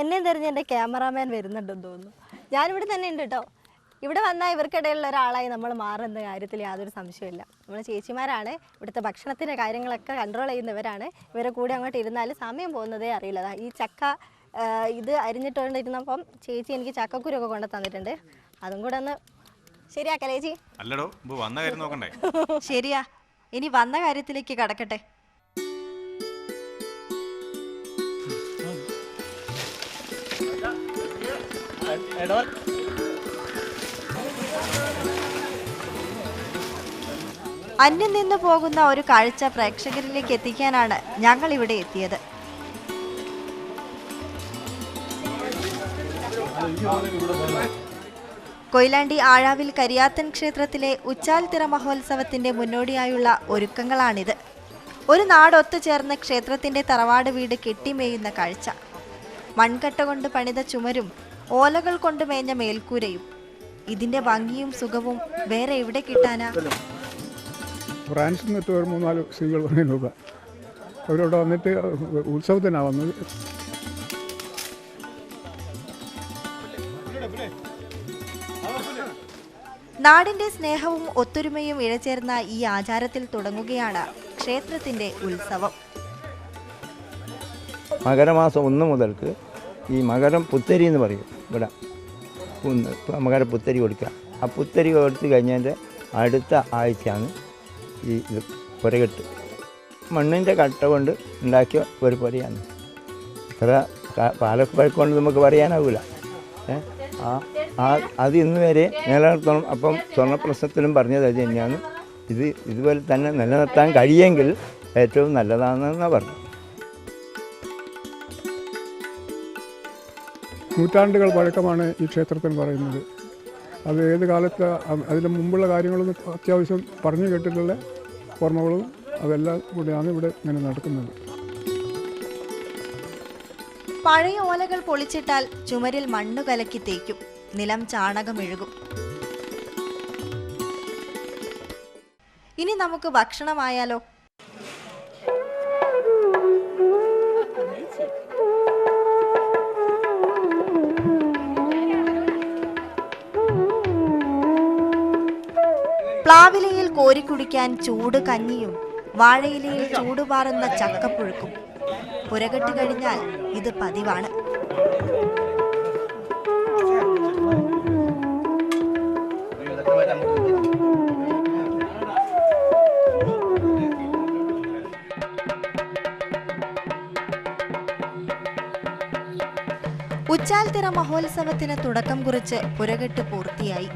എന്നെ തിരഞ്ഞ് എൻ്റെ ക്യാമറാമാൻ വരുന്നുണ്ടെന്ന് തോന്നുന്നു. ഞാനിവിടെ തന്നെ ഉണ്ട് കേട്ടോ. ഇവിടെ വന്നാൽ ഇവർക്കിടയിലുള്ള ഒരാളായി നമ്മൾ മാറുന്ന കാര്യത്തിൽ യാതൊരു സംശയമില്ല. നമ്മൾ ചേച്ചിമാരാണ്, ഇവിടുത്തെ ഭക്ഷണത്തിൻ്റെ കാര്യങ്ങളൊക്കെ കൺട്രോൾ ചെയ്യുന്നവരാണ്. ഇവരെ കൂടെ അങ്ങോട്ട് ഇരുന്നാൽ സമയം പോകുന്നതേ അറിയില്ല. ഈ ചക്ക ഇത് അരിഞ്ഞിട്ടുകൊണ്ടിരുന്നപ്പം ചേച്ചി എനിക്ക് ചക്കക്കുരൊക്കെ കൊണ്ട് തന്നിട്ടുണ്ട്. അതും കൂടെ ഒന്ന് ശരിയാക്കല്ലേ ചേച്ചി? അല്ലടോ, വന്ന കാര്യം നോക്കണ്ടേ? ശരിയാ, ഇനി വന്ന കാര്യത്തിലേക്ക് കടക്കട്ടെ. അന്യം നിന്ന് പോകുന്ന ഒരു കാഴ്ച പ്രേക്ഷകരിലേക്ക് എത്തിക്കാനാണ് ഞങ്ങൾ ഇവിടെ എത്തിയത്. കൊയിലാണ്ടി ആഴാവിൽ കരിയാത്തൻ ക്ഷേത്രത്തിലെ ഉച്ചാൽ തിറ മഹോത്സവത്തിന്റെ മുന്നോടിയായുള്ള ഒരുക്കങ്ങളാണിത്. ഒരു നാടൊത്തുചേർന്ന് ക്ഷേത്രത്തിന്റെ തറവാട് വീട് കെട്ടിമേയുന്ന കാഴ്ച. മൺകട്ട കൊണ്ട് പണിത ചുമരും ഓലകൾ കൊണ്ട് മേഞ്ഞ മേൽക്കൂരയും. ഇതിന്റെ ഭംഗിയും സുഖവും വേറെ എവിടെ കിട്ടാനാ? ഫ്രാൻസിൽ നിന്നിട്ട് ഒരു 3-4 സ്ത്രീകൾ വന്നിട്ടുണ്ട്. അവരോട് വന്നിട്ട് ഉത്സവത്തിനാണ് വന്നത്. നാടിന്റെ സ്നേഹവും ഒത്തൊരുമയും ഇഴചേർന്ന ഈ ആചാരത്തിൽ തുടങ്ങുകയാണ് ക്ഷേത്രത്തിന്റെ ഉത്സവം. മകരമാസം 1 മുതൽക്ക് ഈ മകരം പുത്തരി എന്ന് പറയും. ഇവിടെ മകര പുത്തരി കൊടുക്കുക. ആ പുത്തരി കൊടുത്തു കഴിഞ്ഞതിൻ്റെ അടുത്ത ആഴ്ചയാണ് ഈ പുരകെട്ട്. മണ്ണിൻ്റെ കട്ട കൊണ്ട് ഉണ്ടാക്കിയ ഒരു പുരയാണ്. ഇത്ര പാലപ്പഴക്കൊണ്ട് നമുക്ക് പറയാനാവില്ല. അത് ഇന്ന് വരെ നിലനിർത്തണം. അപ്പം സ്വർണ്ണപ്രശ്നത്തിലും പറഞ്ഞത് അത് തന്നെയാണ്. ഇതുപോലെ തന്നെ നിലനിർത്താൻ കഴിയുമെങ്കിൽ ഏറ്റവും നല്ലതാണെന്നാണ് പറഞ്ഞു. നൂറ്റാണ്ടുകൾ പഴക്കമാണ് ഈ ക്ഷേത്രത്തിന് പറയുന്നത്. അത് ഏത് കാലത്ത് അതിന് മുമ്പുള്ള കാര്യങ്ങളൊന്നും അത്യാവശ്യം പറഞ്ഞു കേട്ടിട്ടുള്ള ഓർമ്മകളും അതെല്ലാം കൂടെയാണ് ഇവിടെ ഇങ്ങനെ നടക്കുന്നത്. പഴയ ഓലകൾ പൊളിച്ചിട്ടാൽ ചുമരിൽ മണ്ണു കലക്കി തേക്കും, നിലം ചാണകമെഴുകും. ഇനി നമുക്ക് ഭക്ഷണമായാലോ? പ്ലാവിലയിൽ കോരിക്കുടിക്കാൻ ചൂട് കഞ്ഞിയും വാഴയിലയിൽ ചൂടുപാറുന്ന ചക്കപ്പുഴുക്കും. പുരകെട്ട് കഴിഞ്ഞാൽ ഇത് പതിവാണ്. ഉച്ചാൽ തിറ മഹോത്സവത്തിന് തുടക്കം കുറിച്ച് പുരകെട്ട് പൂർത്തിയായി.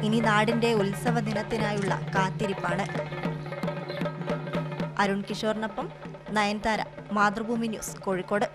ഇനി നാടിന്റെ ഉത്സവ ദിനത്തിനായുള്ള കാത്തിരിപ്പാണ്. അരുൺ കിഷോറിനൊപ്പം നയൻതാര, മാതൃഭൂമി ന്യൂസ്, കോഴിക്കോട്.